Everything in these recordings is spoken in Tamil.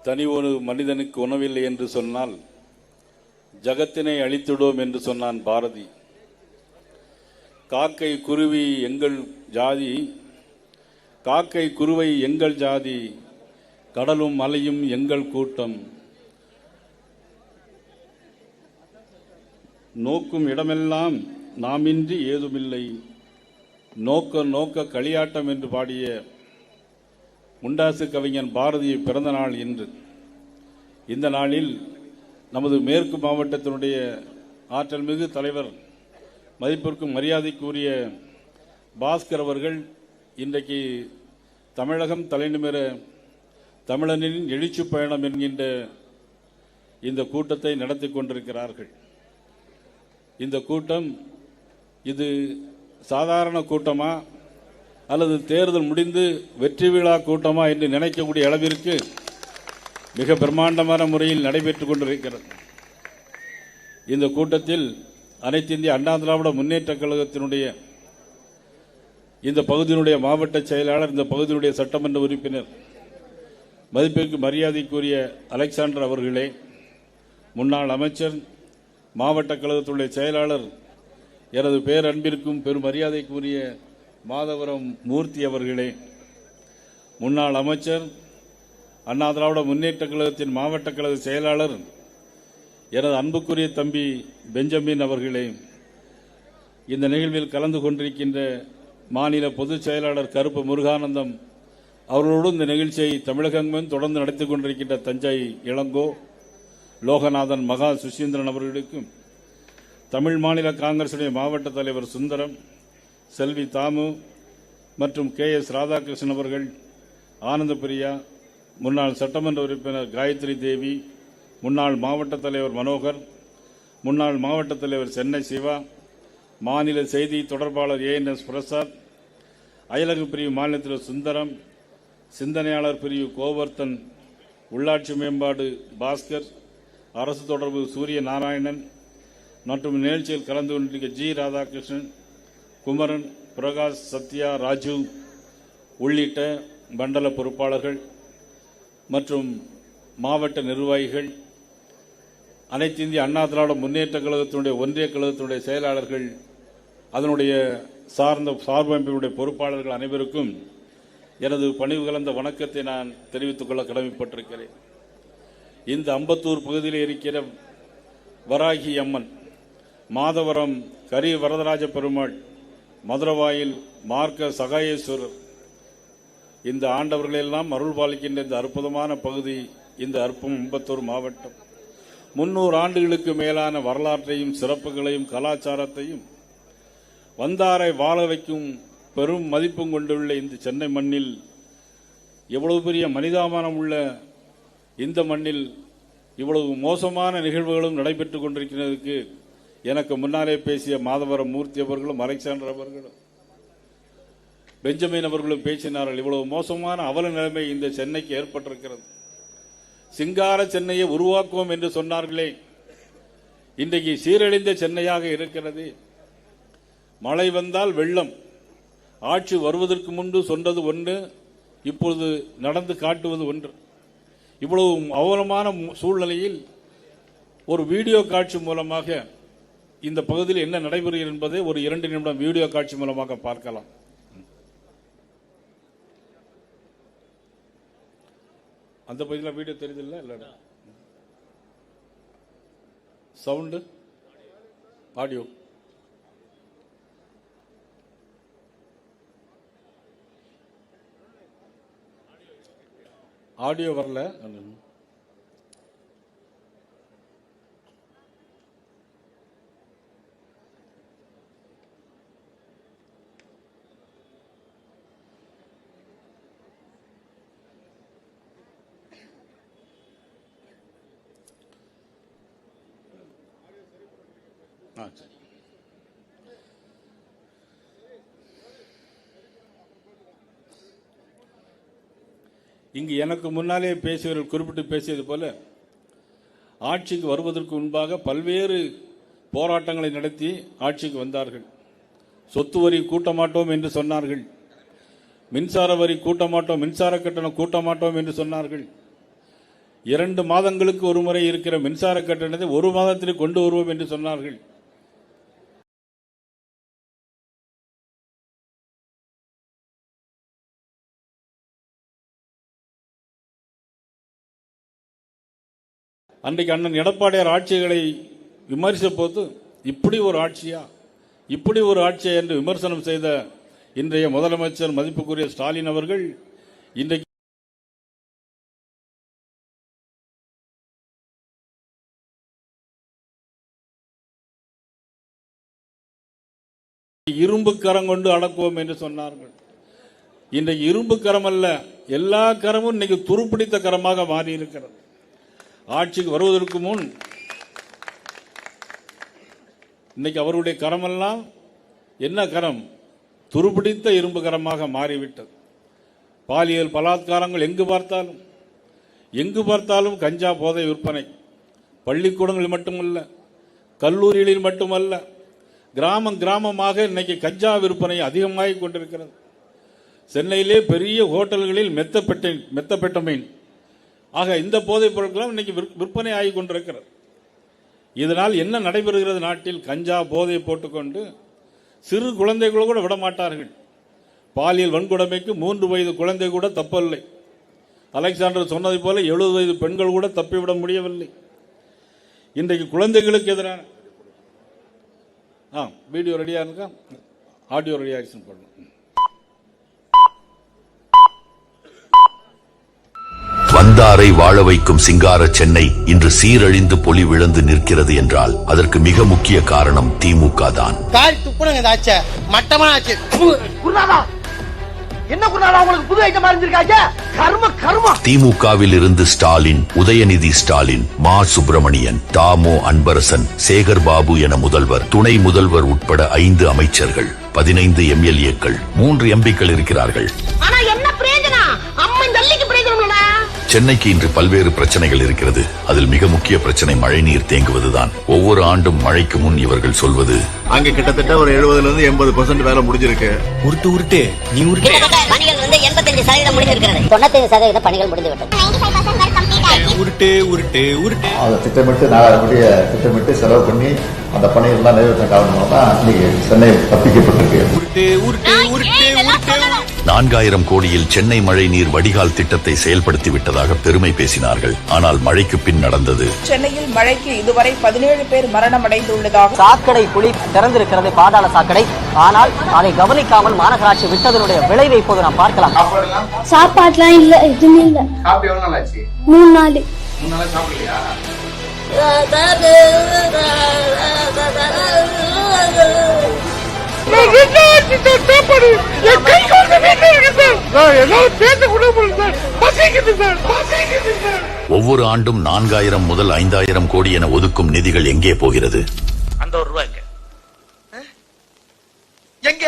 தனி ஒரு மனிதனுக்கு உணவில்லை என்று சொன்னால் ஜகத்தினை அழித்துடுவோம் என்று சொன்னான் பாரதி. காக்கை குருவி எங்கள் ஜாதி, காக்கை குருவை எங்கள் ஜாதி, கடலும் மலையும் எங்கள் கூட்டம், நோக்கும் இடமெல்லாம் நாமின்றி ஏதுமில்லை, நோக்க நோக்க களியாட்டம் என்று பாடிய முண்டாசு கவிஞன் பாரதியை பிறந்த நாள் இன்று. இந்த நாளில் நமது மேற்கு மாவட்டத்தினுடைய ஆற்றல் மிகு தலைவர், மதிப்பிற்கும் மரியாதைக்குரிய பாஸ்கர் அவர்கள் இன்றைக்கு தமிழகம் தலைநிமிர தமிழனின் எழுச்சி பயணம் என்கின்ற இந்த கூட்டத்தை நடத்தி கொண்டிருக்கிறார்கள். இந்த கூட்டம் இது சாதாரண கூட்டமா அல்லது தேர்தல் முடிந்து வெற்றி விழா கூட்டமா என்று நினைக்கக்கூடிய அளவிற்கு மிக பிரம்மாண்டமான முறையில் நடைபெற்றுக் கொண்டிருக்கிறது. இந்த கூட்டத்தில் அனைத்து இந்திய அண்ணா திராவிட முன்னேற்ற கழகத்தினுடைய இந்த பகுதியினுடைய மாவட்ட செயலாளர், இந்த பகுதியினுடைய சட்டமன்ற உறுப்பினர், மதிப்பிற்கு மரியாதைக்குரிய அலெக்சாண்டர் அவர்களே, முன்னாள் அமைச்சர், மாவட்ட கழகத்தினுடைய செயலாளர், எனது பேரன்பிற்கும் பெரும் மரியாதைக்குரிய மாதவரம் மூர்த்தி அவர்களே, முன்னாள் அமைச்சர், அண்ணா திராவிட முன்னேற்ற கழகத்தின் மாவட்ட கழக செயலாளர், எனது அன்புக்குரிய தம்பி பெஞ்சமின் அவர்களே, இந்த நிகழ்வில் கலந்து கொண்டிருக்கின்ற மாநில பொதுச் செயலாளர் கருப்பு முருகானந்தம் அவர்களோடு இந்த நிகழ்ச்சியை தமிழகமெங்கும் தொடர்ந்து நடத்தி கொண்டிருக்கின்ற தஞ்சை இளங்கோ, லோகநாதன், மகா சுசீந்திரன் அவர்களுக்கும், தமிழ் மாநில காங்கிரசுடைய மாவட்ட தலைவர் சுந்தரம், செல்வி தாமு மற்றும் KS ராதாகிருஷ்ணன் அவர்கள், ஆனந்த பிரியா, முன்னாள் சட்டமன்ற உறுப்பினர் காயத்ரி தேவி, முன்னாள் மாவட்ட தலைவர் மனோகர், முன்னாள் மாவட்ட தலைவர் சென்னை சிவா, மாநில செய்தி தொடர்பாளர் ANS பிரசாத், அயலக பிரிவு மாநிலத்தில் சுந்தரம், சிந்தனையாளர் பிரிவு கோவர்த்தன், உள்ளாட்சி மேம்பாடு பாஸ்கர், அரசு தொடர்பு சூரிய நாராயணன் மற்றும் நிகழ்ச்சியில் கலந்து கொண்டிருக்க G ராதாகிருஷ்ணன், குமரன், பிரகாஷ், சத்யா, ராஜு உள்ளிட்ட மண்டல பொறுப்பாளர்கள் மற்றும் மாவட்ட நிர்வாகிகள், அனைத்து இந்திய அண்ணா திராவிட முன்னேற்ற கழகத்தினுடைய ஒன்றிய கழகத்தினுடைய செயலாளர்கள், அதனுடைய சார்பு அமைப்பினுடைய பொறுப்பாளர்கள் அனைவருக்கும் எனது பணிவு கலந்த வணக்கத்தை நான் தெரிவித்துக் கொள்ள கடமைப்பட்டிருக்கிறேன். இந்த அம்பத்தூர் பகுதியில் இருக்கிற வராகி அம்மன், மாதவரம் கரி வரதராஜ பெருமாள், மதுரவாயில் மார்க்க சகாயேஸ்வரர், இந்த ஆண்டவர்களெல்லாம் அருள் பாலிக்கின்ற இந்த அற்புதமான பகுதி இந்த அம்பத்தூர் மாவட்டம் 300 ஆண்டுகளுக்கு மேலான வரலாற்றையும் சிறப்புகளையும் கலாச்சாரத்தையும் வந்தாரை வாழ வைக்கும் பெரும் மதிப்பும் கொண்டுள்ள இந்த சென்னை மண்ணில், எவ்வளவு பெரிய மனிதாமானம் உள்ள இந்த மண்ணில் இவ்வளவு மோசமான நிகழ்வுகளும் நடைபெற்றுக் கொண்டிருக்கிறதுக்கு எனக்கு முன்னாலே பேசிய மாதவரம் மூர்த்தி அவர்களும், அலெக்சாண்டர் அவர்களும், பெஞ்சமின் அவர்களும் பேசினார்கள். இவ்வளவு மோசமான அவல நிலைமை இந்த சென்னைக்கு ஏற்பட்டிருக்கிறது. சிங்கார சென்னையை உருவாக்குவோம் என்று சொன்னார்களே, இன்றைக்கு சீரழிந்த சென்னையாக இருக்கிறது. மழை வந்தால் வெள்ளம், ஆட்சி வருவதற்கு முன்பு சொன்னது ஒன்று, இப்பொழுது நடந்து காட்டுவது ஒன்று. இவ்வளவு அவலமான சூழ்நிலையில் ஒரு வீடியோ காட்சி மூலமாக இந்த பகுதியில் என்ன நடைபெறுகிறது என்பதை ஒரு 2 நிமிடம் வீடியோ காட்சி மூலமாக பார்க்கலாம். அந்த பகுதியில் வீடியோ தெரியுதில்ல, இல்ல சவுண்டு, ஆடியோ, ஆடியோ வரல. இங்கு எனக்கு முன்னாலே பேசியவர்கள் குறிப்பிட்டு பேசியது போல, ஆட்சிக்கு வருவதற்கு முன்பாக பல்வேறு போராட்டங்களை நடத்தி ஆட்சிக்கு வந்தார்கள். சொத்து வரி கூட்ட மாட்டோம் என்று சொன்னார்கள், மின்சார வரி கூட்ட மாட்டோம், மின்சார கட்டணம் கூட்ட மாட்டோம் என்று சொன்னார்கள். 2 மாதங்களுக்கு ஒரு முறை இருக்கிற மின்சார கட்டணத்தை 1 மாதத்தில் கொண்டு வருவோம் என்று சொன்னார்கள். அன்றைக்கு அண்ணன் எடப்பாடியார் ஆட்சிகளை விமர்சித்த போது இப்படி ஒரு ஆட்சியா என்று விமர்சனம் செய்த இன்றைய முதலமைச்சர் மதிப்புக்குரிய ஸ்டாலின் அவர்கள் இன்றைக்கு இரும்பு கரம் கொண்டு அடக்குவோம் என்று சொன்னார்கள். இன்றைக்கு இரும்பு கரம் அல்ல, எல்லா கரமும் இன்னைக்கு துருப்பிடித்த கரமாக மாறி இருக்கிறது. ஆட்சிக்கு வருவதற்கு முன் இன்னைக்கு அவருடைய கரமெல்லாம் என்ன கரம்? துருப்பிடித்த இரும்பு கரமாக மாறிவிட்டது. பாலியல் பலாத்காரங்கள் எங்கு பார்த்தாலும் கஞ்சா போதை விற்பனை. பள்ளிக்கூடங்களில் மட்டுமல்ல, கல்லூரிகளில் மட்டுமல்ல, கிராமமாக இன்னைக்கு கஞ்சா விற்பனை அதிகமாகிக் கொண்டிருக்கிறது. சென்னையிலே பெரிய ஹோட்டல்களில் மெத்தபெட்டமைன் ஆக இந்த போதைப் பொருட்களும் இன்னைக்கு விற்பனை ஆகி கொண்டிருக்கிறது. இதனால் என்ன நடைபெறுகிறது? நாட்டில் கஞ்சா போதை போட்டுக்கொண்டு சிறு குழந்தைகள் கூட விட மாட்டார்கள். பாலியல் வன்கொடுமைக்கு 3 வயது குழந்தை கூட தப்பவில்லை. அலெக்சாண்டர் சொன்னதை போல 70 வயது பெண்கள் கூட தப்பிவிட முடியவில்லை. இன்றைக்கு குழந்தைகளுக்கு எதிரான வீடியோ ரெடியா இருக்கா, ஆடியோ ரெடியாக்ஷன் பண்ணணும். வந்தாரை வாழ வைக்கும் சிங்கார சென்னை இன்று சீரழிந்து பொலிவிழந்து நிற்கிறது என்றால் அதற்கு மிக முக்கிய காரணம் திமுக தான். திமுகவில் இருந்து ஸ்டாலின், உதயநிதி ஸ்டாலின், மா சுப்பிரமணியன், தாமோ அன்பரசன், சேகர் பாபு என முதல்வர், துணை முதல்வர் உட்பட 5 அமைச்சர்கள், 15 எம்எல்ஏக்கள், 3 எம்பிக்கள் இருக்கிறார்கள். சென்னைக்கு இன்று பல்வேறு பிரச்சனைகள் இருக்கிறது. அதில் மிக முக்கிய பிரச்சனை மழைநீர் தேங்குவதுதான். ஒவ்வொரு ஆண்டும் மழைக்கு முன் இவர்கள் சொல்வது, அங்க கிட்டத்தட்ட ஒரு 70% வேலை முடிஞ்சிருக்கு. உருட்டு நீ பணிகள் 85% முடிஞ்சிருக்கிறது. 95% பணிகள் முடிந்து விட்டது. உருட்டு அதை திட்டமிட்டு செலவு பண்ணி அந்த பணிகள்லாம் நிறைவேற்ற காரணமாக தான் இன்னைக்கு சென்னை தப்பிக்கப்பட்டிருக்கு. 4000 கோடியில் சென்னை மழை நீர் வடிகால் திட்டத்தை செயல்படுத்தி விட்டதாக பெருமை பேசினார்கள். ஆனால் மழைக்கு பின் நடந்தது. சென்னையில் மழைக்கு இதுவரை 17 பேர் மரணம் அடைந்துள்ளதாக. சாக்கடை குழி திறந்திருக்கிறது, பாதாள சாக்கடை. ஆனால் அதை கவனிக்காமல் மாநகராட்சி விட்டதனுடைய விளைவை இப்போது நாம் பார்க்கலாம். சாப்பாடுலாம் இல்ல, எதுவுமே இல்ல. 3 நாள் ஒவ்வொரு ஆண்டும் 4000 முதல் 5000 கோடி என ஒதுக்கும் நிதிகள் எங்கே போகிறது? அந்த ₹1 எங்க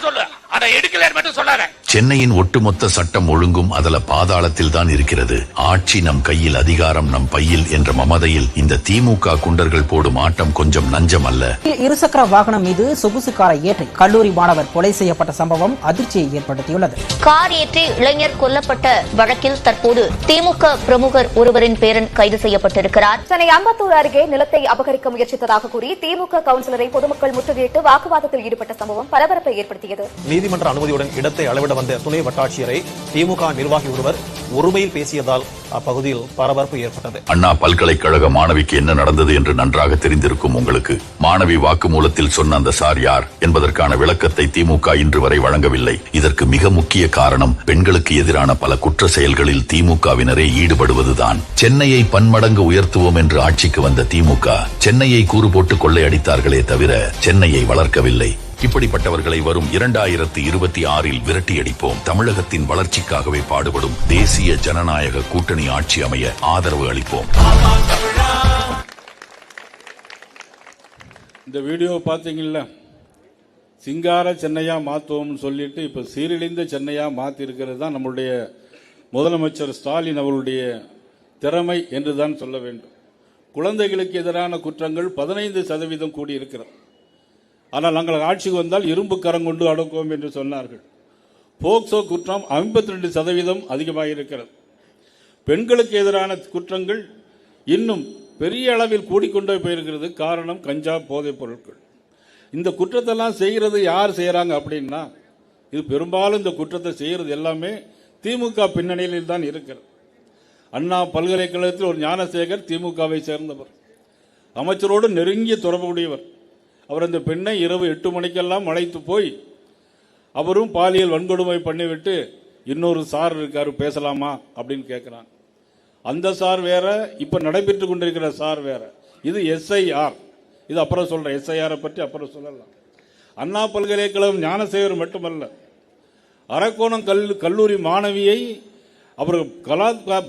சொல்லு, அதை எடுக்கல மட்டும் சொல்லாத. சென்னையின் ஒட்டுமொத்த சட்டம் ஒழுங்கும் அதல பாதாளத்தில் தான் இருக்கிறது. ஆட்சி நம் கையில், அதிகாரம் நம் பையில் என்ற மமதையில் இந்த திமுக குண்டர்கள் போடும் ஆட்டம் கொஞ்சம் நஞ்சம் அல்ல. இருசக்கர வாகனம் மீது சொகுசு காரை ஏற்றி கல்லூரி மாணவர் கொலை செய்யப்பட்ட சம்பவம் அதிர்ச்சியை ஏற்படுத்தியுள்ளது. கார் ஏற்றி இளைஞர் கொல்லப்பட்ட வழக்கில் தற்போது திமுக பிரமுகர் ஒருவரின் பேரன் கைது செய்யப்பட்டிருக்கிறார். சென்னை அம்பத்தூர் அருகே நிலத்தை அபகரிக்க முயற்சித்ததாக கூறி திமுக கவுன்சிலரை பொதுமக்கள் முற்றுகையிட்டு வாக்குவாதத்தில் ஈடுபட்ட சம்பவம் பரபரப்பை ஏற்படுத்தியது. நீதிமன்ற அனுமதியுடன் இடத்தை அளவிட வந்த துணை வட்டாட்சியரை திமுக நிர்வாகி ஒருவர் ஒருமையில் பேசியதால் அப்பகுதியில் பரபரப்பு ஏற்பட்டது. அண்ணா பல்கலைக்கழக மாணவிக்கு என்ன நடந்தது என்று நன்றாக தெரிந்திருக்கும் உங்களுக்கு. மாணவி வாக்குமூலத்தில் சொன்ன அந்த சார் யார் என்பதற்கான விளக்கத்தை திமுக இன்று வரை வழங்கவில்லை. இதற்கு மிக முக்கிய காரணம் பெண்களுக்கு எதிரான பல குற்ற செயல்களில் திமுகவினரே ஈடுபடுவதுதான். சென்னையை பன்மடங்கு உயர்த்துவோம் என்று ஆட்சிக்கு வந்த திமுக சென்னையை கூறு போட்டு கொள்ளையடித்தார்களே தவிர சென்னையை வளர்க்கவில்லை. இப்படிப்பட்டவர்களை வரும் 2026இல் விரட்டியடிப்போம். தமிழகத்தின் வளர்ச்சிக்காகவே பாடுபடும் தேசிய ஜனநாயக கூட்டணி ஆட்சி அமைய ஆதரவு அளிப்போம். இந்த வீடியோ பாத்தீங்கல்ல, சிங்கார சென்னையா மாத்துவோம்னு சொல்லிட்டு இப்ப சீரழிந்த சென்னையா மாத்தி இருக்கிறது தான் நம்முடைய முதலமைச்சர் ஸ்டாலின் அவருடைய திறமை என்றுதான் சொல்ல வேண்டும். குழந்தைகளுக்கு எதிரான குற்றங்கள் 15% கூடியிருக்கிறது. ஆனால் நாங்கள் ஆட்சிக்கு வந்தால் இரும்பு கரம் கொண்டு அடக்குவோம் என்று சொன்னார்கள். போக்சோ குற்றம் 52% அதிகமாக இருக்கிறது. பெண்களுக்கு எதிரான குற்றங்கள் இன்னும் பெரிய அளவில் கூடிக்கொண்டே போயிருக்கிறது. காரணம் கஞ்சா போதைப் பொருட்கள். இந்த குற்றத்தெல்லாம் செய்கிறது யார் செய்யறாங்க அப்படின்னா, இது பெரும்பாலும் இந்த குற்றத்தை செய்கிறது எல்லாமே திமுக பின்னணியில் தான் இருக்கிறது. அண்ணா பல்கலைக்கழகத்தில் ஒரு ஞானசேகர் திமுகவை சேர்ந்தவர், அமைச்சரோடு நெருங்கிய தொடர்புடையவர். அவர் அந்த பெண்ணை இரவு 8 மணிக்கெல்லாம் அழைத்து போய் அவரும் பாலியல் வன்கொடுமை பண்ணிவிட்டு இன்னொரு சார் இருக்காரு பேசலாமா அப்படின்னு கேட்கிறான். அந்த சார் வேற, இப்ப நடைபெற்றுக் கொண்டிருக்கிற சார் வேற. இது எஸ்ஐஆர். இது அப்புறம் சொல்றேன், எஸ்ஐஆரை பற்றி அப்புறம் சொல்லலாம். அண்ணா பல்கலைக்கழகம் ஞானசேகர் மட்டுமல்ல, அரக்கோணம் கல்லூரி மாணவியை அவர்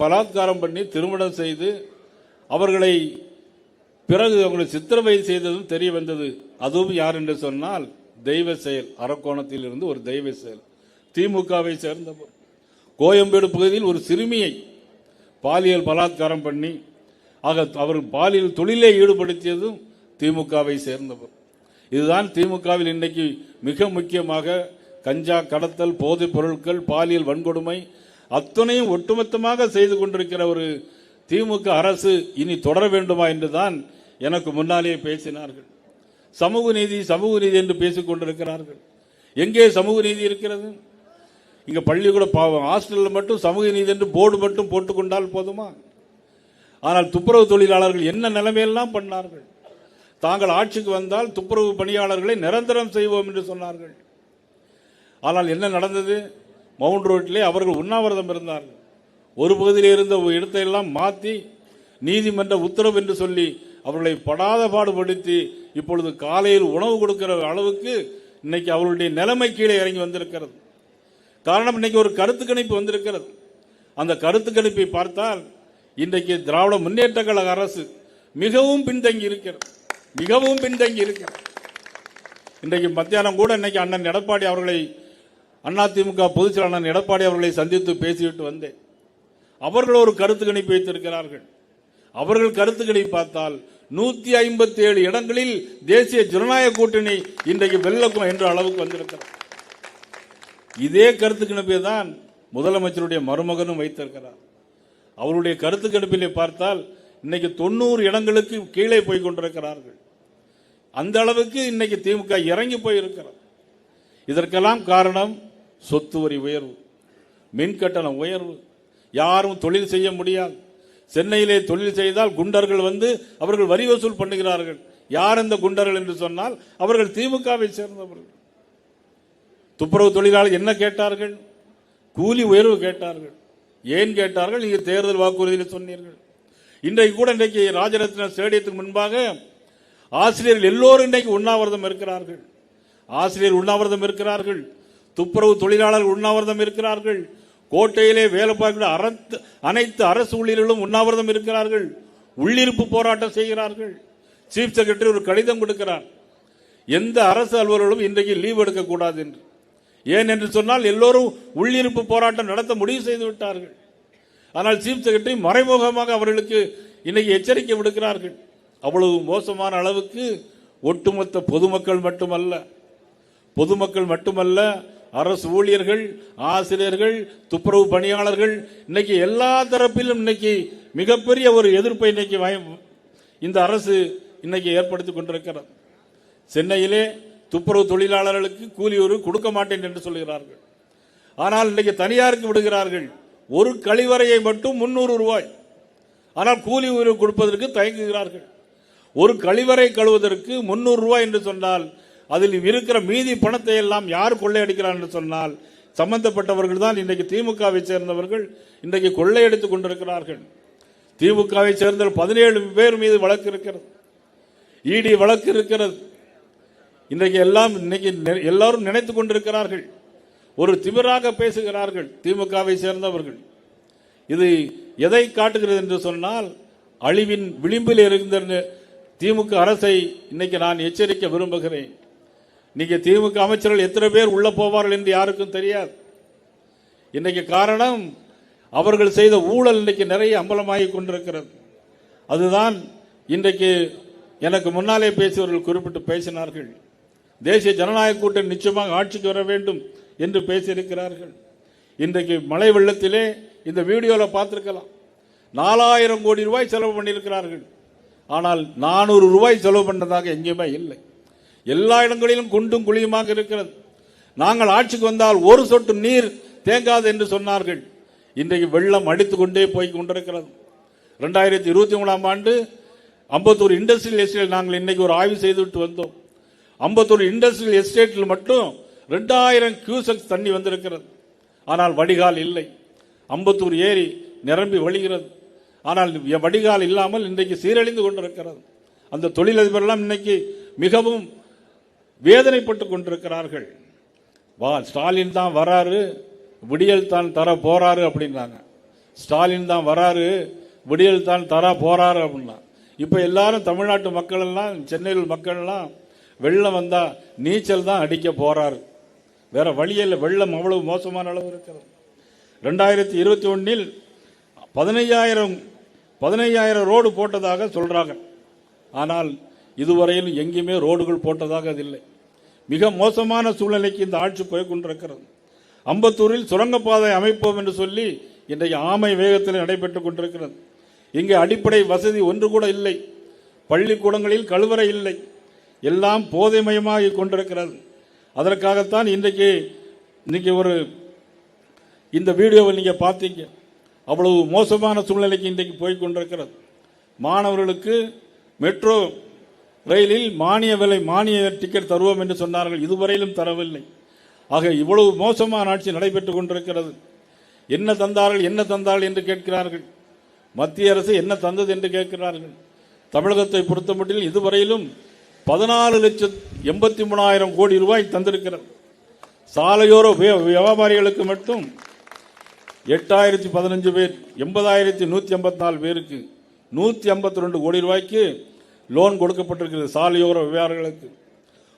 பலாத்காரம் பண்ணி திருமணம் செய்து அவர்களை பிறகு அவங்களை சித்திரவதை செய்ததும் தெரிய வந்தது. அதுவும் யார் என்று சொன்னால் தெய்வ செயல். அரக்கோணத்தில் இருந்து ஒரு தெய்வ செயல், திமுகவை சேர்ந்தவர். கோயம்பேடு பகுதியில் ஒரு சிறுமியை பாலியல் பலாத்காரம் பண்ணி அவர் பாலியல் தொழிலை ஈடுபடுத்தியதும் திமுகவை சேர்ந்தவர். இதுதான் திமுகவில் இன்னைக்கு மிக முக்கியமாக கஞ்சா கடத்தல், போதைப் பொருட்கள், பாலியல் வன்கொடுமை அத்தனையும் ஒட்டுமொத்தமாக செய்து கொண்டிருக்கிற ஒரு திமுக அரசு இனி தொடர வேண்டுமா என்றுதான் எனக்கு முன்னாலே பேசினார்கள். சமூக நீதி சமூக நீதி என்று பேசிக் கொண்டிருக்கிறார்கள். எங்கே சமூக நீதி இருக்கிறது? இங்க பள்ளிக்கூட ஹாஸ்டல்ல மட்டும் சமூக நீதி என்று போர்டு மட்டும் போட்டுக்கொண்டால் போதுமா? ஆனால் துப்புரவு தொழிலாளர்கள் என்ன நிலைமையெல்லாம் பண்ணார்கள். தாங்கள் ஆட்சிக்கு வந்தால் துப்புரவு பணியாளர்களை நிரந்தரம் செய்வோம் என்று சொன்னார்கள். ஆனால் என்ன நடந்தது? மவுண்ட் ரோட்டிலே அவர்கள் உண்ணாவிரதம் இருந்தார்கள். ஒரு பகுதியில் இருந்த இடத்தை எல்லாம் மாற்றி நீதிமன்ற உத்தரவு என்று சொல்லி அவர்களை படாத பாடுபடுத்தி இப்பொழுது காலையில் உணவு கொடுக்கிற அளவுக்கு இன்னைக்கு அவர்களுடைய நிலைமை கீழே இறங்கி வந்திருக்கிறது. காரணம், இன்னைக்கு ஒரு கருத்து கணிப்பு வந்திருக்கிறது. அந்த கருத்து கணிப்பை பார்த்தால் இன்றைக்கு திராவிட முன்னேற்ற கழக அரசு மிகவும் பின்தங்கி இருக்கிறது, மிகவும் பின்தங்கி இருக்கிறது. இன்றைக்கு மத்தியானம் கூட இன்னைக்கு அண்ணன் எடப்பாடி அவர்களை, அதிமுக பொதுச் செயலாளர் அண்ணன் எடப்பாடி அவர்களை சந்தித்து பேசிவிட்டு வந்தேன். அவர்கள் ஒரு கருத்து கணிப்பு வைத்திருக்கிறார்கள். அவர்கள் கருத்து கணிப்பு பார்த்தால் 157 இடங்களில் தேசிய ஜனநாயக கூட்டணி இன்றைக்கு வெல்லக்கும் என்ற அளவுக்கு வந்திருக்கிறார். இதே கருத்து கணிப்பை தான் முதலமைச்சருடைய மருமகனும் வைத்திருக்கிறார். அவருடைய கருத்து கணிப்பிலே பார்த்தால் இன்னைக்கு 90 இடங்களுக்கு கீழே போய் கொண்டிருக்கிறார்கள். அந்த அளவுக்கு இன்னைக்கு திமுக இறங்கி போயிருக்கிறார். இதற்கெல்லாம் காரணம் சொத்து வரி உயர்வு, மின் கட்டண உயர்வு. யாரும் தொழில் செய்ய முடியாது. சென்னையிலே தொழில் செய்தால் குண்டர்கள் வந்து அவர்கள் வரி வசூல் பண்ணுகிறார்கள். யார் இந்த குண்டர்கள் என்று சொன்னால் அவர்கள் திமுகவை சேர்ந்தவர்கள். துப்புரவு தொழிலாளர் என்ன கேட்டார்கள்? கூலி உயர்வு கேட்டார்கள். ஏன் கேட்டார்கள்? நீங்க தேர்தல் வாக்குறுதியில் சொன்னீர்கள். இன்றைக்கு கூட இன்றைக்கு ராஜரத்ன ஸ்டேடியத்துக்கு முன்பாக ஆசிரியர்கள் எல்லோரும் இன்றைக்கு உண்ணாவிரதம் இருக்கிறார்கள். ஆசிரியர் உண்ணாவிரதம் இருக்கிறார்கள், துப்புரவு தொழிலாளர்கள் உண்ணாவிரதம் இருக்கிறார்கள், கோட்டையிலே வேலை பார்க்கிற அனைத்து அரசு ஊழியர்களும் உண்ணாவிரதம் இருக்கிறார்கள், உள்ளிருப்பு போராட்டம் செய்கிறார்கள். சீஃப் செக்ரட்டரி ஒரு கடிதம் கொடுக்கிறார், எந்த அரசு அலுவலர்களும் இன்றைக்கு லீவ் எடுக்கக்கூடாது என்று. ஏன் என்று சொன்னால் எல்லோரும் உள்ளிருப்பு போராட்டம் நடத்த முடிவு செய்து விட்டார்கள். ஆனால் சீஃப் செக்ரட்டரி மறைமுகமாக அவர்களுக்கு இன்னைக்கு எச்சரிக்கை விடுக்கிறார்கள். அவ்வளவு மோசமான அளவுக்கு ஒட்டுமொத்த பொதுமக்கள் மட்டுமல்ல அரசு ஊழியர்கள், ஆசிரியர்கள், துப்புரவு பணியாளர்கள் இன்னைக்கு எல்லா தரப்பிலும் இன்னைக்கு மிகப்பெரிய ஒரு எதிர்ப்பை இன்னைக்கு இந்த அரசு இன்னைக்கு ஏற்படுத்திக் கொண்டிருக்கிறது. சென்னையிலே துப்புரவு தொழிலாளர்களுக்கு கூலி ஒரு கொடுக்க மாட்டேன் என்று சொல்கிறார்கள். ஆனால் இன்னைக்கு தனியாருக்கு விடுகிறார்கள். ஒரு கழிவறையை மட்டும் 300 ரூபாய். ஆனால் கூலி உயர்வு கொடுப்பதற்கு தயங்குகிறார்கள். ஒரு கழிவறை கழுவதற்கு 300 ரூபாய் என்று சொன்னால் அதில் இருக்கிற மீதி பணத்தை எல்லாம் யார் கொள்ளையடிக்கிறார் என்று சொன்னால் சம்பந்தப்பட்டவர்கள் தான். இன்றைக்கு திமுகவை சேர்ந்தவர்கள் இன்றைக்கு கொள்ளையடித்துக் கொண்டிருக்கிறார்கள். திமுகவை சேர்ந்த 17 பேர் மீது வழக்கு இருக்கிறது, இடி வழக்கு இருக்கிறது. இன்றைக்கு எல்லாரும் நினைத்துக் கொண்டிருக்கிறார்கள், ஒரு திமிராக பேசுகிறார்கள் திமுகவை சேர்ந்தவர்கள். இது எதை காட்டுகிறது என்று சொன்னால் அழிவின் விளிம்பில் இருந்த திமுக அரசை இன்னைக்கு நான் எச்சரிக்க விரும்புகிறேன். இன்னைக்கு திமுக அமைச்சர்கள் எத்தனை பேர் உள்ள போவார்கள் என்று யாருக்கும் தெரியாது. இன்னைக்கு காரணம், அவர்கள் செய்த ஊழல் இன்னைக்கு நிறைய அம்பலமாகி கொண்டிருக்கிறது. அதுதான் இன்றைக்கு எனக்கு முன்னாலே பேசியவர்கள் குறிப்பிட்டு பேசினார்கள். தேசிய ஜனநாயக கூட்டணி நிச்சயமாக ஆட்சிக்கு வர வேண்டும் என்று பேசியிருக்கிறார்கள். இன்றைக்கு மழை வெள்ளத்திலே இந்த வீடியோவில் பார்த்திருக்கலாம், 4000 கோடி ரூபாய் செலவு பண்ணியிருக்கிறார்கள். ஆனால் 400 ரூபாய் செலவு பண்ணதாக எங்கேயுமே இல்லை. எல்லா இடங்களிலும் குண்டும் குழியுமாக இருக்கிறது. நாங்கள் ஆட்சிக்கு வந்தால் ஒரு சொட்டு நீர் தேங்காது என்று சொன்னார்கள். இன்றைக்கு வெள்ளம் அடித்துக் கொண்டே போய் கொண்டிருக்கிறது. 2023ஆம் ஆண்டு அம்பத்தூர் இண்டஸ்ட்ரியல் எஸ்டேட் நாங்கள் இன்னைக்கு ஒரு ஆய்வு செய்துவிட்டு வந்தோம். அம்பத்தூர் இண்டஸ்ட்ரியல் எஸ்டேட்டில் மட்டும் 2000 கியூசெக்ஸ் தண்ணி வந்திருக்கிறது. ஆனால் வடிகால் இல்லை. அம்பத்தூர் ஏரி நிரம்பி வழிகிறது. ஆனால் வடிகால் இல்லாமல் இன்றைக்கு சீரழிந்து கொண்டிருக்கிறது. அந்த தொழிலதிபரெல்லாம் இன்னைக்கு மிகவும் வேதனைப்பட்டு கொண்டிருக்கிறார்கள். ஸ்டாலின் தான் வராரு, விடியல் தான் தர போறாரு அப்படின்னாங்க. ஸ்டாலின் தான் வராரு, விடியல் தான் தர போறாரு அப்படின்னா. இப்ப எல்லாரும் தமிழ்நாட்டு மக்கள் எல்லாம், சென்னையில் மக்கள் எல்லாம் வெள்ளம் வந்தா நீச்சல் தான் அடிக்க போறாரு. வேற வழியில் வெள்ளம் அவ்வளவு மோசமான அளவு இருக்கிறது. 2021 15,000 ரோடு போட்டதாக சொல்றாங்க. ஆனால் இதுவரையில் எங்கேயுமே ரோடுகள் போட்டதாக இல்லை. மிக மோசமான சூழ்நிலைக்கு இந்த ஆட்சி போய் கொண்டிருக்கிறது. அம்பத்தூரில் சுரங்கப்பாதை அமைப்போம் என்று சொல்லி இன்றைக்கு ஆமை வேகத்தில் நடைபெற்றுக் கொண்டிருக்கிறது. இங்கே அடிப்படை வசதி ஒன்று கூட இல்லை. பள்ளிக்கூடங்களில் கழிவறை இல்லை. எல்லாம் போதைமயமாகி கொண்டிருக்கிறது. அதற்காகத்தான் இன்னைக்கு ஒரு இந்த வீடியோவை நீங்க பார்த்தீங்க. அவ்வளவு மோசமான சூழ்நிலைக்கு இன்றைக்கு போய் கொண்டிருக்கிறது. மாணவர்களுக்கு மெட்ரோ ரயிலில் மானிய டிக்கெட் தருவோம் என்று சொன்னார்கள். இதுவரையிலும் தரவில்லை. ஆக இவ்வளவு மோசமான ஆட்சி நடைபெற்றுக் கொண்டிருக்கிறது. என்ன தந்தார்கள் என்று கேட்கிறார்கள். மத்திய அரசு என்ன தந்தது என்று கேட்கிறார்கள். தமிழகத்தை பொறுத்தமட்டில் இதுவரையிலும் 14,83,000 கோடி ரூபாய் தந்திருக்கிறது. சாலையோர வியாபாரிகளுக்கு மட்டும் 8,015 பேர், 80,184 பேருக்கு 152 கோடி ரூபாய்க்கு லோன் கொடுக்கப்பட்டிருக்கிறது. சாலையோர வியாபாரிகளுக்கு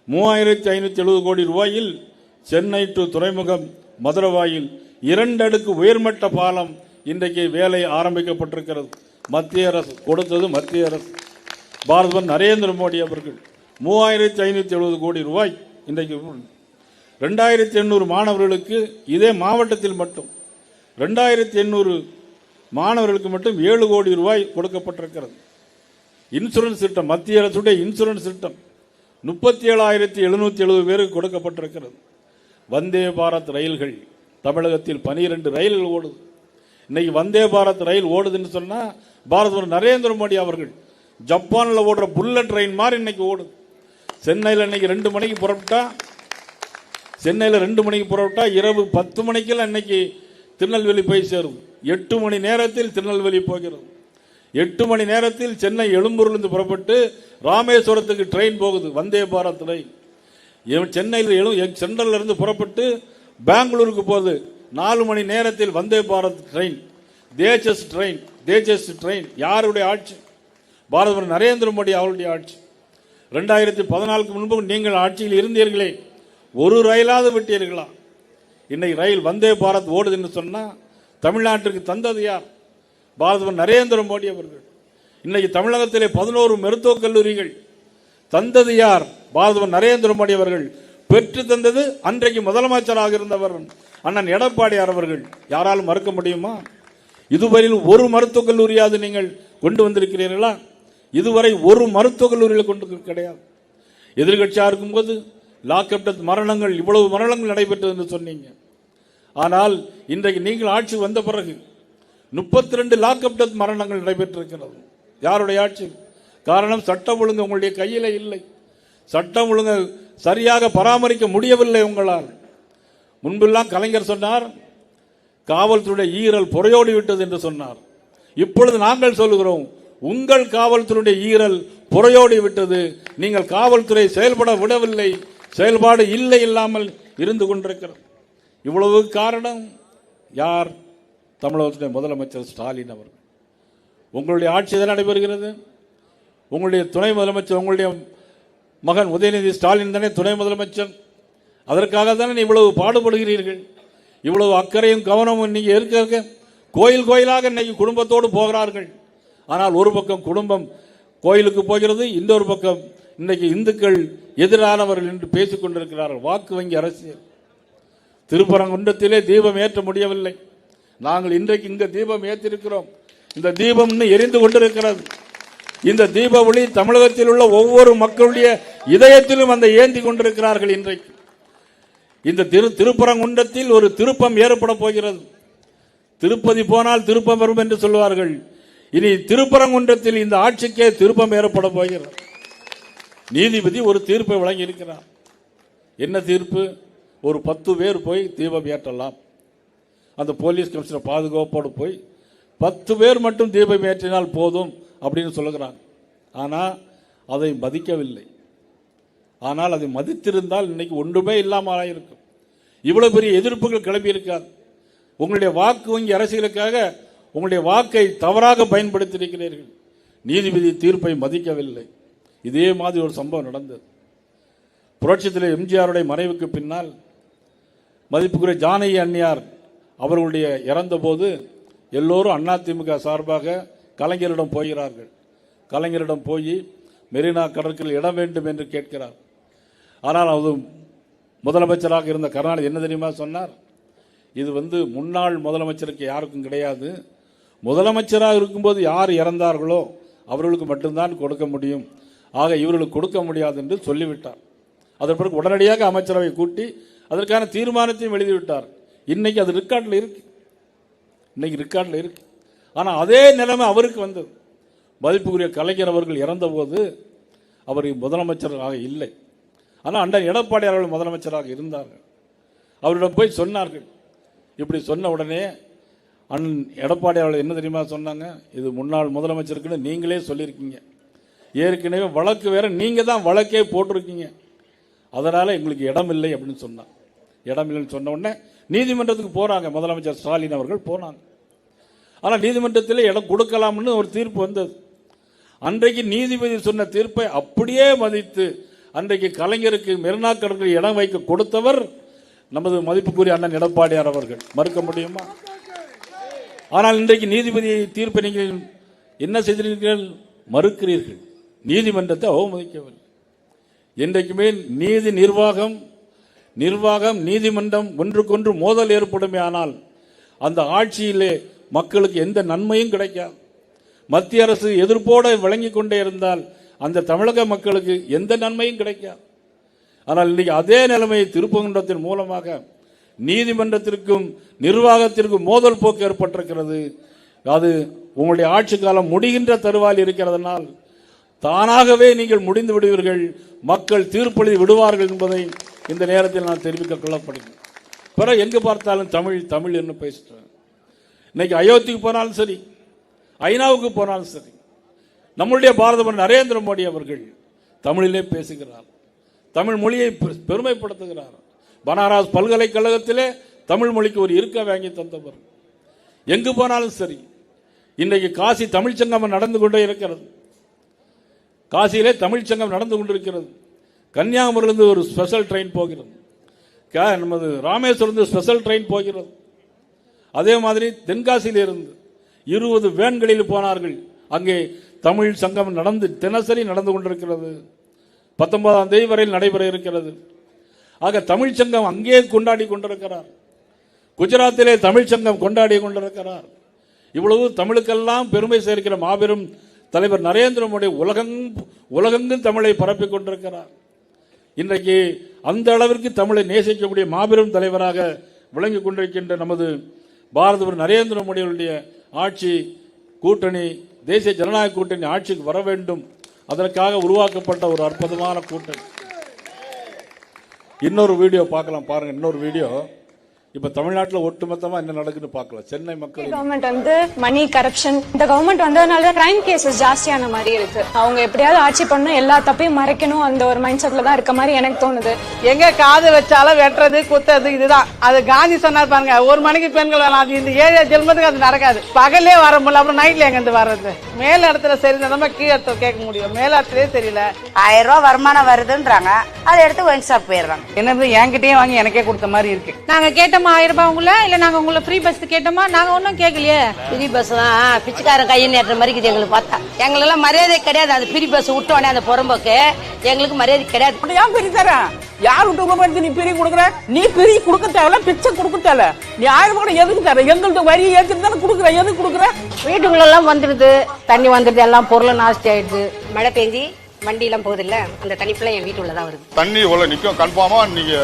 3,570 கோடி ரூபாயில் சென்னை டு துறைமுகம் மதுரவாயில் 2 அடுக்கு உயர்மட்ட பாலம் இன்றைக்கு வேலை ஆரம்பிக்கப்பட்டிருக்கிறது. மத்திய அரசு கொடுத்தது. மத்திய அரசு பாரதமர் நரேந்திர மோடி அவர்கள் 3,570 கோடி ரூபாய் இன்றைக்கு 2,800 மாணவர்களுக்கு இதே மாவட்டத்தில் மட்டும் 2,800 மாணவர்களுக்கு மட்டும் 7 கோடி ரூபாய் கொடுக்கப்பட்டிருக்கிறது. இன்சூரன்ஸ் திட்டம், மத்திய அரசுடைய இன்சூரன்ஸ் திட்டம் 37,770 பேருக்கு கொடுக்கப்பட்டிருக்கிறது. வந்தே பாரத் ரயில்கள் தமிழகத்தில் 12 ரயில்கள் ஓடுது. இன்னைக்கு வந்தே பாரத் ரயில் ஓடுதுன்னு சொன்னா பாரதமர் நரேந்திர மோடி அவர்கள் ஜப்பான்ல ஓடுற புல்லட் ட்ரெயின் மாதிரி இன்னைக்கு ஓடுது. சென்னையில் இன்னைக்கு 2 மணிக்கு புறப்பட்டா இரவு 10 மணிக்கெல்லாம் இன்னைக்கு திருநெல்வேலி போய் சேரும். 8 மணி நேரத்தில் திருநெல்வேலி போகிறது. 8 மணி நேரத்தில் சென்னை எழும்பூரிலிருந்து புறப்பட்டு ராமேஸ்வரத்துக்கு ட்ரெயின் போகுது. வந்தே பாரத் ரயில் சென்னையில் சென்ட்ரல்ல இருந்து புறப்பட்டு பெங்களூருக்கு போகுது. 4 மணி நேரத்தில் வந்தே பாரத் ட்ரெயின், தேஜஸ் ட்ரெயின். யாருடைய ஆட்சி? பாரதமர் நரேந்திர மோடி அவருடைய ஆட்சி. 2014 முன்பு நீங்கள் ஆட்சியில் இருந்தீர்களே, ஒரு ரயிலாவது விட்டீர்களா? இன்னைக்கு ரயில் வந்தே பாரத் ஓடுது என்று சொன்னா தமிழ்நாட்டிற்கு தந்தது யார்? பாரதமர் நரேந்திர மோடி அவர்கள். இன்னைக்கு தமிழகத்திலே 11 மருத்துவக் கல்லூரிகள் தந்தது யார்? பாரதமர் நரேந்திர மோடி அவர்கள். பெற்று தந்தது அன்றைக்கு முதலமைச்சராக இருந்தவர் அண்ணன் எடப்பாடியார் அவர்கள். யாராலும் மறுக்க முடியுமா? இதுவரையில் ஒரு மருத்துவக் கல்லூரியாவது நீங்கள் கொண்டு வந்திருக்கிறீர்களா? இதுவரை ஒரு மருத்துவக் கல்லூரியில் கொண்டு கிடையாது. எதிர்கட்சியா இருக்கும்போது லாக்அப் டெத் மரணங்கள், இவ்வளவு மரணங்கள் நடைபெற்றது என்று சொன்னீங்க. ஆனால் இன்றைக்கு நீங்கள் ஆட்சி வந்த பிறகு 32 லாக்அப் டெத் மரணங்கள் நடைபெற்றிருக்கிறது. யாருடைய ஆட்சி? காரணம், சட்டம் ஒழுங்கு உங்களுடைய கையில இல்லை. சட்டம் ஒழுங்கு சரியாக பராமரிக்க முடியவில்லை உங்களால். முன்பெல்லாம் கலைஞர் சொன்னார், காவல்துறையுடைய ஈரல் புறையோடி விட்டது என்று சொன்னார். இப்பொழுது நாங்கள் சொல்லுகிறோம், உங்கள் காவல்துறையுடைய ஈரல் புறையோடி விட்டது. நீங்கள் காவல்துறை செயல்பட விடவில்லை. செயல்பாடு இல்லை, இல்லாமல் இருந்து கொண்டிருக்கிறது. இவ்வளவு காரணம் யார்? தமிழகத்துடைய முதலமைச்சர் ஸ்டாலின் அவர்கள். உங்களுடைய ஆட்சி தான் நடைபெறுகிறது. உங்களுடைய துணை முதலமைச்சர், உங்களுடைய மகன் உதயநிதி ஸ்டாலின் தானே துணை முதலமைச்சர். அதற்காக தானே இவ்வளவு பாடுபடுகிறீர்கள். இவ்வளவு அக்கறையும் கவனமும் நீங்க இருக்க கோயில் கோயிலாக இன்னைக்கு குடும்பத்தோடு போகிறார்கள். ஆனால் ஒரு பக்கம் குடும்பம் கோயிலுக்கு போகிறது, இன்னொரு பக்கம் இன்னைக்கு இந்துக்கள் எதிரானவர்கள் என்று பேசிக் கொண்டிருக்கிறார்கள். வாக்கு வங்கி அரசியல். திருப்பரங்குன்றத்திலே தீபம் ஏற்ற முடியவில்லை. நாங்கள் இன்றைக்கு இங்க தீபம் ஏற்றிருக்கிறோம். இந்த தீபம் இன்னும் எரிந்து கொண்டிருக்கிறது. இந்த தீப ஒளி தமிழகத்தில் உள்ள ஒவ்வொரு மக்களுடைய இதயத்திலும் அந்த ஏந்தி கொண்டிருக்கிறார்கள். இன்றைக்கு இந்த திருப்பரங்குன்றத்தில் ஒரு திருப்பம் ஏற்பட போகிறது. திருப்பதி போனால் திருப்பம் வரும் என்று சொல்வார்கள். இனி திருப்பரங்குன்றத்தில் இந்த ஆட்சிக்கே திருப்பம் ஏற்பட போகிறது. நீதிபதி ஒரு தீர்ப்பை வழங்கி இருக்கிறார். என்ன தீர்ப்பு? ஒரு 10 பேர் போய் தீபம் ஏற்றலாம். அந்த போலீஸ் கமிஷனர் பாதுகாப்போடு போய் 10 பேர் மட்டும் தீபம் ஏற்றினால் போதும் அப்படின்னு சொல்லுகிறாங்க. ஆனால் அதை மதிக்கவில்லை. ஆனால் அதை மதித்திருந்தால் இன்னைக்கு ஒன்றுமே இல்லாமல் ஆயிருக்கும். இவ்வளவு பெரிய எதிர்ப்புகள் கிளம்பி இருக்காது. உங்களுடைய வாக்கு வங்கி அரசியலுக்காக உங்களுடைய வாக்கை தவறாக பயன்படுத்தியிருக்கிறீர்கள். நீதிபதி தீர்ப்பை மதிக்கவில்லை. இதே மாதிரி ஒரு சம்பவம் நடந்தது. புரட்சித் தலைவர் எம்ஜிஆருடைய மறைவுக்கு பின்னால் மதிப்புக்குரிய ஜானகி அண்ணியார் அவர்களுடைய இறந்த போது எல்லோரும் அதிமுக சார்பாக கலைஞரிடம் போகிறார்கள். கலைஞரிடம் போய் மெரினா கடற்கரையில் இடம் வேண்டும் என்று கேட்கிறார். ஆனால் அது முதலமைச்சராக இருந்த கருணாநிதி என்ன தெரியுமா சொன்னார்? இது முன்னாள் முதலமைச்சருக்கு யாருக்கும் கிடையாது. முதலமைச்சராக இருக்கும்போது யார் இறந்தார்களோ அவர்களுக்கு மட்டும்தான் கொடுக்க முடியும். ஆக இவர்களுக்கு கொடுக்க முடியாது என்று சொல்லிவிட்டார். அதன் பிறகு உடனடியாக அமைச்சரவை கூட்டி அதற்கான தீர்மானத்தையும் எழுதிவிட்டார். இன்னைக்கு அது ரெக்கார்டில் இருக்கு. இன்னைக்கு ரெக்கார்டில் இருக்கு. ஆனால் அதே நிலைமை அவருக்கு வந்தது. மதிப்புக்குரிய கலைஞர் அவர்கள் இறந்தபோது அவர் முதலமைச்சராக இல்லை. ஆனால் அண்ணன் எடப்பாடி அவர்கள் முதலமைச்சராக இருந்தார்கள். அவரிடம் போய் சொன்னார்கள். இப்படி சொன்ன உடனே அண்ணன் எடப்பாடி அவர்கள் என்ன தெரியுமா சொன்னாங்க? இது முன்னாள் முதலமைச்சருக்குன்னு நீங்களே சொல்லியிருக்கீங்க. ஏற்கனவே வழக்கு வேற, நீங்க தான் வழக்கே போட்டிருக்கீங்க. அதனால எங்களுக்கு இடம் இல்லை அப்படின்னு சொன்னாங்க. இடம் இல்லைன்னு சொன்ன உடனே நீதிமன்றத்துக்கு போறாங்க. முதலமைச்சர் ஸ்டாலின் அவர்கள் போனாங்க. ஆனால் நீதிமன்றத்தில் இடம் கொடுக்கலாம்னு ஒரு தீர்ப்பு வந்தது. அன்றைக்கு நீதிபதி சொன்ன தீர்ப்பை அப்படியே மதித்து அன்றைக்கு கலைஞருக்கு மெரினா கடற்கரையில் இடம் வைக்க கொடுத்தவர் நமது மதிப்புக்குரிய அண்ணன் எடப்பாடியார் அவர்கள். மறுக்க முடியுமா? ஆனால் இன்றைக்கு நீதிபதி தீர்ப்பை நீங்கள் என்ன செய்திருக்கிறீர்கள்? மறுக்கிறீர்கள். நீதிமன்றத்தை அவமதிக்கவில்லை. இன்றைக்குமே நீதி நிர்வாகம் நீதிமன்றம் ஒன்றுக்கொன்று மோதல் ஏற்படுமே ஆனால் அந்த ஆட்சியிலே மக்களுக்கு எந்த நன்மையும் கிடைக்காது. மத்திய அரசு எதிர்ப்போடு வழங்கி கொண்டே இருந்தால் அந்த தமிழக மக்களுக்கு எந்த நன்மையும் கிடைக்காது. ஆனால் இன்னைக்கு அதே நிலைமையை திருப்பரங்குன்றத்தின் மூலமாக நீதிமன்றத்திற்கும் நிர்வாகத்திற்கும் மோதல் போக்கு ஏற்பட்டிருக்கிறது. அது உங்களுடைய ஆட்சி காலம் முடிகின்ற தருவாயில் இருக்கிறதுனால் தானாகவே நீங்கள் முடிந்து விடுவீர்கள். மக்கள் தீர்ப்பெழுதி விடுவார்கள் என்பதை இந்த நேரத்தில் நான் தெரிவிக்க கொள்ளப்படுகிறேன். பிறகு எங்கு பார்த்தாலும் தமிழ் தமிழ் என்று பேசுகிறேன். இன்னைக்கு அயோத்திக்கு போனாலும் சரி, ஐநாவுக்கு போனாலும் சரி, நம்முடைய பாரத பிரதமர் நரேந்திர மோடி அவர்கள் தமிழிலே பேசுகிறார். தமிழ் மொழியை பெருமைப்படுத்துகிறார். பனாரஸ் பல்கலைக்கழகத்திலே தமிழ் மொழிக்கு ஒரு இருக்கை வாங்கி தந்தவர். எங்கு போனாலும் சரி. இன்றைக்கு காசி தமிழ் சங்கம் நடந்து கொண்டே இருக்கிறது. காசியிலே தமிழ் சங்கம் நடந்து கொண்டிருக்கிறது. கன்னியாகுமரியிலிருந்து ஒரு ஸ்பெஷல் ட்ரெயின் போகிறது. நமது ராமேஸ்வரம் ஸ்பெஷல் ட்ரெயின் போகிறது. அதே மாதிரி தென்காசியிலிருந்து 20 வேன்களில் போனார்கள். அங்கே தமிழ் சங்கம் தினசரி நடந்து கொண்டிருக்கிறது. 19ஆம் தேதி வரையில் நடைபெற இருக்கிறது. ஆக தமிழ் சங்கம் அங்கே கொண்டாடி கொண்டிருக்கிறார். குஜராத்திலே தமிழ் சங்கம் கொண்டாடி கொண்டிருக்கிறார். இவ்வளவு தமிழுக்கெல்லாம் பெருமை சேர்க்கிற மாபெரும் தலைவர் நரேந்திர மோடி உலகெங்கும் தமிழை பரப்பிக் கொண்டிருக்கிறார். இன்றைக்கு அந்த அளவிற்கு தமிழை நேசிக்கக்கூடிய மாபெரும் தலைவராக விளங்கிக் கொண்டிருக்கின்ற நமது பாரத நரேந்திர மோடியுடைய ஆட்சி கூட்டணி, தேசிய ஜனநாயக கூட்டணி ஆட்சிக்கு வர வேண்டும். அதற்காக உருவாக்கப்பட்ட ஒரு அற்புதமான கூட்டணி. இன்னொரு வீடியோ பார்க்கலாம் பாருங்க. இன்னொரு வீடியோ. இப்ப தமிழ்நாட்டில் ஒட்டுமொத்தமா என்ன நடக்குன்னு பார்க்கலாம். சென்னை மக்கள் கவர்மெண்ட் மணி கரப்ஷன், இந்த கவர்மெண்ட் வந்ததுனால கிரைம் கேசஸ் ஜாஸ்தியான மாதிரி இருக்கு. அவங்க எப்படியாவது ஆட்சி பண்ணணும், எல்லா தப்பையும் மறைக்கணும், அந்த ஒரு மைண்ட் செட்ல தான் இருக்க மாதிரி எனக்கு தோணுது. எங்க காது வச்சாலும் வெட்டுறது குத்துறது இதுதான். அது காந்தி சொன்னார் பாருங்க, 1 மணிக்கு பெண்கள் வேலாம். அது இந்த ஏரியா ஜென்மத்துக்கு அது நடக்காது. பகலே வர முடியல, அப்புறம் நைட்ல எங்க இருந்து வர்றது? மேல இடத்துல சரி நம்ம கீழே இடத்துல கேட்க முடியும். மேல இடத்துலயே தெரியல. 1000 ரூபாய் வருமானம் வருதுன்றாங்க, அதை எடுத்து ஒயின் ஷாப் போயிடுறாங்க. என்னது என்கிட்டயே வாங்கி எனக்கே கொடுத்த மாதிரி இருக்கு. நாங்க கேட்ட கொடுத்தோமா 1000 ரூபாய் உங்களை, இல்ல நாங்க உங்களை ஃப்ரீ பஸ் கேட்டோமா? நாங்க ஒன்னும் கேட்கலையே. ஃப்ரீ பஸ் தான் பிச்சைக்காரன் கையை நேற்ற மாதிரி இருக்குது எங்களுக்கு பார்த்தா. எங்களுக்கெல்லாம் மரியாதை கிடையாது. அந்த ஃப்ரீ பஸ் விட்டோடனே அந்த புறம்போக்கு எங்களுக்கு மரியாதை கிடையாது. ஏன் பிரி தர? யார் விட்டு நீ பிரி கொடுக்குற? நீ பிரி கொடுக்க தேவை, பிச்சை கொடுக்க தேவை. நீ 1000 ரூபாய் எதுக்கு தர? எங்கள்கிட்ட வரி ஏற்றிட்டு தானே கொடுக்குற. எதுக்கு கொடுக்குற? வீட்டுக்குள்ள எல்லாம் வந்துடுது, தண்ணி வந்துடுது, எல்லாம் பொருள் நாஸ்தி ஆயிடுது. மழை பெஞ்சி வண்டி எல்லாம் போகுது இல்ல, அந்த தண்ணி ஃபுல்லா என் வீட்டுள்ளதான் வருது. தண்ணி இவ்வளவு நிக்கும் கன்ஃபார்மா நீங்க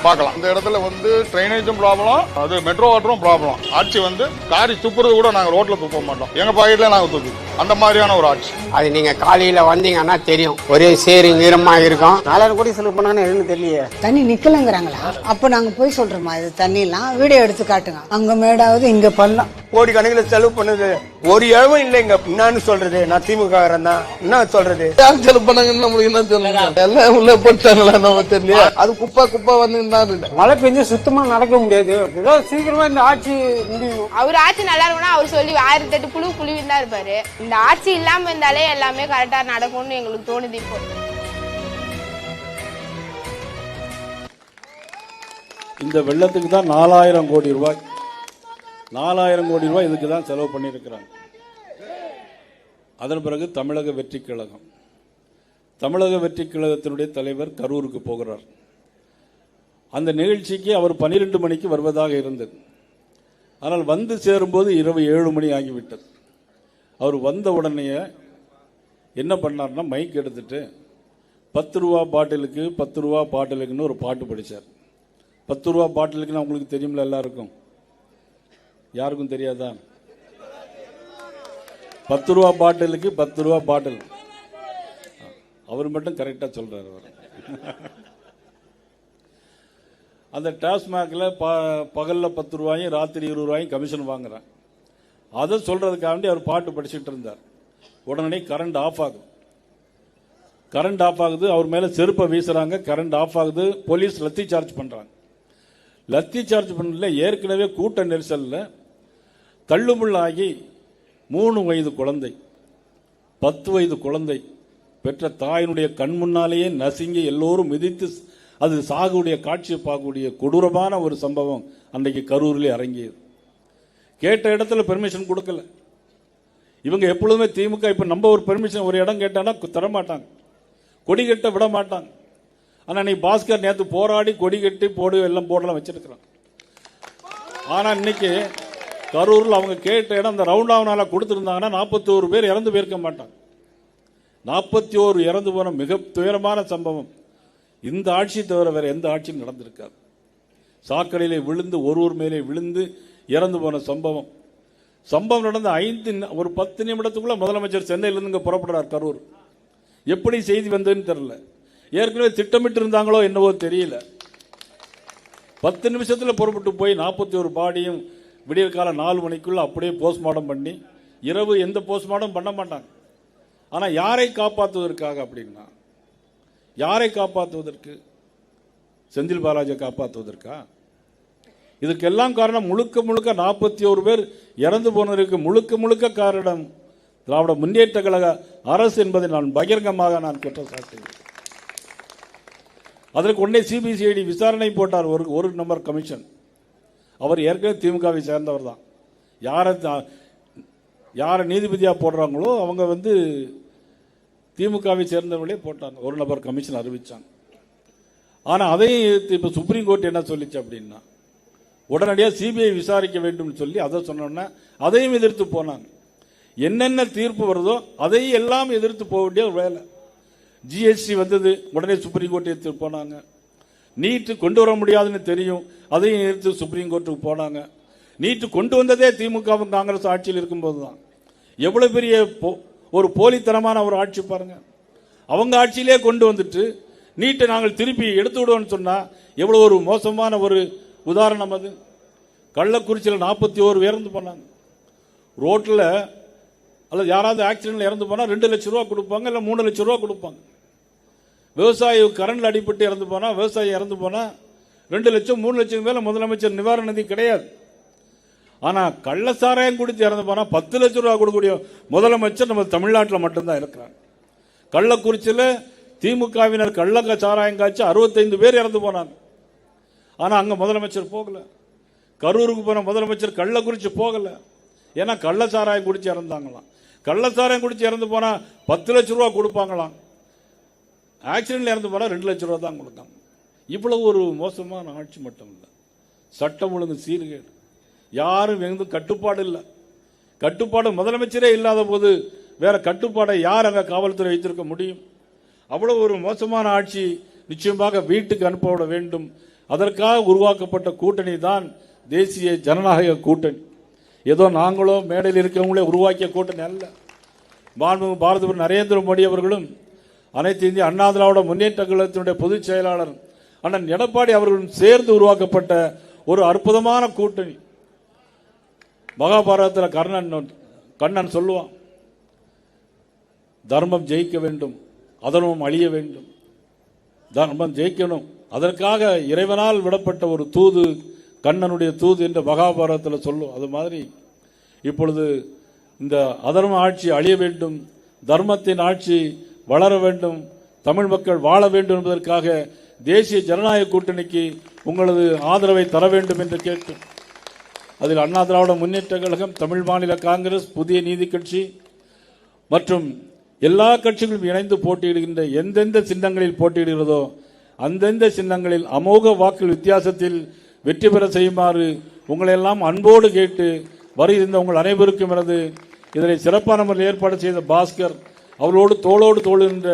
பார்க்கலாம். இந்த இடத்துல வந்து ட்ரைனேஜும் ப்ராப்ளம், அது மெட்ரோ வாட்டரும் ப்ராப்ளம். ஆட்சி வந்து காரி துப்புறது கூட நாங்க ரோட்ல துப்ப மாட்டோம், எங்க பாக்கெட்ல நாங்க துப்பி அந்த மாதிரியான ஒரு ஆட்சி. அது நீங்க காலையில வந்தீங்கன்னா தெரியும், ஒரே சேரி ஈரமா இருக்கும். 4000 கோடி செலவு பண்ணான்னு எதுன்னு தெரியலையே. தண்ணி நிக்கலங்கிறாங்களா? அப்ப நாங்க போய் சொல்றோமா? இது தண்ணி எல்லாம் வீடியோ எடுத்து காட்டுங்க. அங்க மேடாவது இங்க பள்ளம். கோடி கணக்கில் செலவு பண்ணுது, ஒரு இழவும் இல்லைங்க. என்னன்னு சொல்றது? நான் திமுக தான் என்ன சொல்றது? யார் செலவு பண்ணாங்கன்னு நம்மளுக்கு என்ன சொல்லுங்க, எல்லாம் உள்ள போட்டாங்களா நம்ம தெரியல. அது குப்பை வந்து மழை பெஞ்சு சுத்தமா நடக்க முடியாது. ஏதோ சீக்கிரமா இந்த ஆட்சி முடியும். அவர் ஆட்சி நல்லா இருக்கும்னா அவர் சொல்லி 1008 புழுவி தான் இருப்பாரு. இந்த ஆட்சி இல்லாம இருந்தாலே எல்லாமே கரெக்டா நடக்கும்னு எங்களுக்கு தோணுது. இப்போ இந்த வெள்ளத்துக்கு தான் 4000 கோடி ரூபாய், 4000 கோடி ரூபாய் இதுக்கு தான் செலவு பண்ணியிருக்கிறாங்க. அதன் பிறகு தமிழக வெற்றி கழகம், தமிழக வெற்றி கழகத்தினுடைய தலைவர் கரூருக்கு போகிறார். அந்த நிகழ்ச்சிக்கு அவர் 12 மணிக்கு வருவதாக இருந்தது. ஆனால் வந்து சேரும்போது இரவு 7 மணி ஆகிவிட்டது. அவர் வந்த உடனே என்ன பண்ணார்னா மைக் எடுத்துட்டு 10 ரூபா பாட்டிலுக்கு 10 ரூபா பாட்டிலுக்குன்னு ஒரு பாட்டு படித்தார். 10 ரூபா பாட்டிலுக்குன்னு உங்களுக்கு தெரியுமில்ல எல்லாருக்கும்? யாருக்கும் தெரியாதா? 10 ரூபா பாட்டிலுக்கு 10 ரூபா பாட்டில். அவர் மட்டும் கரெக்டாக சொல்றாரு. அவர் அந்த டாஸ்மாகில் பகலில் 10 ரூபாயும் ராத்திரி 20 ரூபாயும் கமிஷன் வாங்குறான். அதை சொல்றதுக்காண்டி அவர் பாட்டு படிச்சுட்டு இருந்தார். உடனே கரண்ட் ஆஃப் ஆகுது. கரண்ட் ஆஃப் ஆகுது, அவர் மேலே செருப்பை வீசுறாங்க. கரண்ட் ஆஃப் ஆகுது, போலீஸ் லத்தி சார்ஜ் பண்றாங்க. லத்தி சார்ஜ் பண்ணல, ஏற்கனவே கூட்ட நெரிசலில் தள்ளுமுள்ளாகி 3 வயது குழந்தை 10 வயது குழந்தை பெற்ற தாயினுடைய கண் முன்னாலேயே நசுங்கி எல்லோரும் மிதித்து அது சாகுடைய காட்சியை பார்க்கக்கூடிய கொடூரமான ஒரு சம்பவம் அன்றைக்கு கரூரிலே அரங்கியது. கேட்ட இடத்துல பெர்மிஷன் கொடுக்கல. இவங்க எப்பொழுதுமே திமுக இப்ப நம்ம ஒரு பெர்மிஷன் ஒரு இடம் கேட்டானா தரமாட்டாங்க, கொடி கட்ட விட மாட்டாங்க. ஆனா நீ பாஸ்கர் நேற்று போராடி கொடி கட்டி போடு எல்லாம் போடலாம் வச்சிருக்கிறான். ஆனா இன்னைக்கு கரூரில் அவங்க கேட்ட இடம் அந்த ரவுண்டாவனால கொடுத்திருந்தாங்கன்னா 41 பேர் இறந்து போயிருக்க மாட்டாங்க. 41 இறந்து போன மிக துயரமான சம்பவம் இந்த ஆட்சி தவிர வேற எந்த ஆட்சியும் நடந்திருக்காது. சாக்கடையிலே விழுந்து ஒருவர் மேலே விழுந்து இறந்து போன சம்பவம் நடந்த 10 நிமிடத்துக்குள்ள முதலமைச்சர் சென்னையிலிருந்து புறப்படுறார் கரூர். எப்படி செய்தி வந்ததுன்னு தெரியல. ஏற்கனவே திட்டமிட்டு இருந்தாங்களோ என்னவோ தெரியல. 10 நிமிஷத்துல புறப்பட்டு போய் 41 பாடியும் விடியற் கால 4 மணிக்குள்ள அப்படியே போஸ்ட்மார்ட்டம் பண்ணி, இரவு எந்த போஸ்ட்மார்ட்டம் பண்ண மாட்டாங்க. ஆனா யாரை காப்பாற்றுவதற்காக அப்படின்னா, யாரை காப்பாற்றுவதற்கு? செந்தில் பாலாஜியை காப்பாற்றுவதற்கா? இதுக்கெல்லாம் காரணம் முழுக்க 41 பேர் இறந்து போனதற்கு முழுக்க காரணம் திராவிட முன்னேற்ற கழக அரசு என்பதை நான் பகிரங்கமாக குற்றம் சாட்டுகிறேன். அதற்கு உடனே சிபிசிஐடி விசாரணை போட்டார். ஒரு நம்பர் கமிஷன். அவர் ஏற்கனவே திமுகவை சேர்ந்தவர் தான். யாரை நீதிபதியா போடுறாங்களோ அவங்க வந்து திமுகவை சேர்ந்தவர்களே போட்டாங்க. ஒரு நபர் கமிஷன் அறிவிச்சாங்க. ஆனா அதையும் இப்ப சுப்ரீம் கோர்ட் என்ன சொல்லிச்சு அப்படின்னா, உடனடியாக சிபிஐ விசாரிக்க வேண்டும் சொல்லி அதை சொன்னோன்னா அதையும் எதிர்த்து போனாங்க. என்னென்ன தீர்ப்பு வருதோ அதையும் எல்லாம் எதிர்த்து போக வேண்டிய வேலை. ஜிஎஸ்டி வந்தது, உடனே சுப்ரீம் கோர்ட் எடுத்து போனாங்க. நீட்டு கொண்டு வர முடியாதுன்னு தெரியும், அதையும் எதிர்த்து சுப்ரீம் கோர்ட்டுக்கு போனாங்க. நீட்டு கொண்டு வந்ததே திமுகவும் காங்கிரஸ் ஆட்சியில் இருக்கும்போது தான். எவ்வளவு பெரிய ஒரு போலித்தனமான ஒரு ஆட்சி பாருங்க. அவங்க ஆட்சியிலே கொண்டு வந்துட்டு நீட்டை நாங்கள் திருப்பி எடுத்து விடுவோம்னு சொன்னா எவ்வளவு ஒரு மோசமான ஒரு உதாரணம் அது. கள்ளக்குறிச்சியில் 41 இறந்து போனாங்க. ரோட்டில் அல்லது யாராவது ஆக்சிடென்ட்ல இறந்து போனா 2 லட்சம் ரூபா கொடுப்பாங்க, இல்லை 3 லட்சம் ரூபா கொடுப்பாங்க. விவசாயி கரண்ட்ல அடிபட்டு இறந்து போனா, விவசாயி இறந்து போனா 2 லட்சம் 3 லட்சம் மேல முதலமைச்சர் நிவாரண நிதி கிடையாது. ஆனா கள்ளசாராயம் குடித்து இறந்து போனா 10 லட்சம் ரூபாய் கொடுக்கக்கூடிய முதலமைச்சர் நம்ம தமிழ்நாட்டில் மட்டும்தான் இருக்கிறார். கள்ளக்குறிச்சியில் திமுகவினர் கள்ள சாராயம் காய்ச்சி 65 பேர் இறந்து போனாங்க. ஆனா அங்க முதலமைச்சர் போகல. கரூருக்கு போன முதலமைச்சர் கள்ளக்குறிச்சி போகல, ஏன்னா கள்ளச்சாராயம் குடிச்சு இறந்தாங்களாம். கள்ளச்சாராயம் குடிச்சு இறந்து போனா 10 லட்சம் ரூபா கொடுப்பாங்களாம், ஆக்சிடென்ட்ல இறந்து போனா 2 லட்சம் ரூபா தான் கொடுத்தாங்க. இவ்வளவு ஒரு மோசமான ஆட்சி மட்டும் இல்லை, சட்டம் ஒழுங்கு சீர்கேடு, யாரும் எந்த கட்டுப்பாடு இல்லை. கட்டுப்பாடு முதலமைச்சரே இல்லாத போது வேற கட்டுப்பாடை யார் அங்க காவல்துறை வைத்திருக்க முடியும்? அவ்வளவு ஒரு மோசமான ஆட்சி நிச்சயமாக வீட்டுக்கு அனுப்பப்பட வேண்டும். அதற்காக உருவாக்கப்பட்ட கூட்டணி தான் தேசிய ஜனநாயக கூட்டணி. ஏதோ நாங்களோ மேடையில் இருக்கவங்களே உருவாக்கிய கூட்டணி அல்ல. மாண்புமிகு பாரத பிரதமர் நரேந்திர மோடி அவர்களும் அனைத்து இந்திய அண்ணா திராவிட முன்னேற்ற கழகத்தினுடைய பொதுச் செயலாளர் அண்ணன் எடப்பாடி அவர்களும் சேர்ந்து உருவாக்கப்பட்ட ஒரு அற்புதமான கூட்டணி. மகாபாரதத்தில் கண்ணன் சொல்லுவான், தர்மம் ஜெயிக்க வேண்டும், அதர்மம் அழிய வேண்டும். தர்மம் ஜெயிக்கணும், அதற்காக இறைவனால் விடப்பட்ட ஒரு தூது கண்ணனுடைய தூது என்று மகாபாரதத்தில் சொல்லும். அது மாதிரி இப்பொழுது இந்த அதர்ம ஆட்சி அழிய வேண்டும், தர்மத்தின் ஆட்சி வளர வேண்டும், தமிழ் மக்கள் வாழ வேண்டும் என்பதற்காக தேசிய ஜனநாயக கூட்டணிக்கு உங்களது ஆதரவை தர வேண்டும் என்று கேட்டு, அதில் அண்ணா திராவிட முன்னேற்ற கழகம், தமிழ் மாநில காங்கிரஸ், புதிய நீதி கட்சி மற்றும் எல்லா கட்சிகளும் இணைந்து போட்டியிடுகின்ற எந்தெந்த சின்னங்களில் போட்டியிடுகிறதோ அந்தெந்த சின்னங்களில் அமோக வாக்கு வித்தியாசத்தில் வெற்றி பெற செய்யுமாறு உங்களை எல்லாம் அன்போடு கேட்டு வருகின்ற உங்கள் அனைவருக்கும் எனது இதனை சிறப்பான முறையில் ஏற்பாடு செய்த பாஸ்கர் அவர்களோடு தோளோடு தோள் என்ற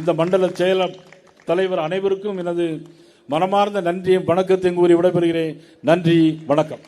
இந்த மண்டல செயலர் தலைவர் அனைவருக்கும் எனது மனமார்ந்த நன்றியும் வணக்கத்தையும் கூறி விடைபெறுகிறேன். நன்றி, வணக்கம்.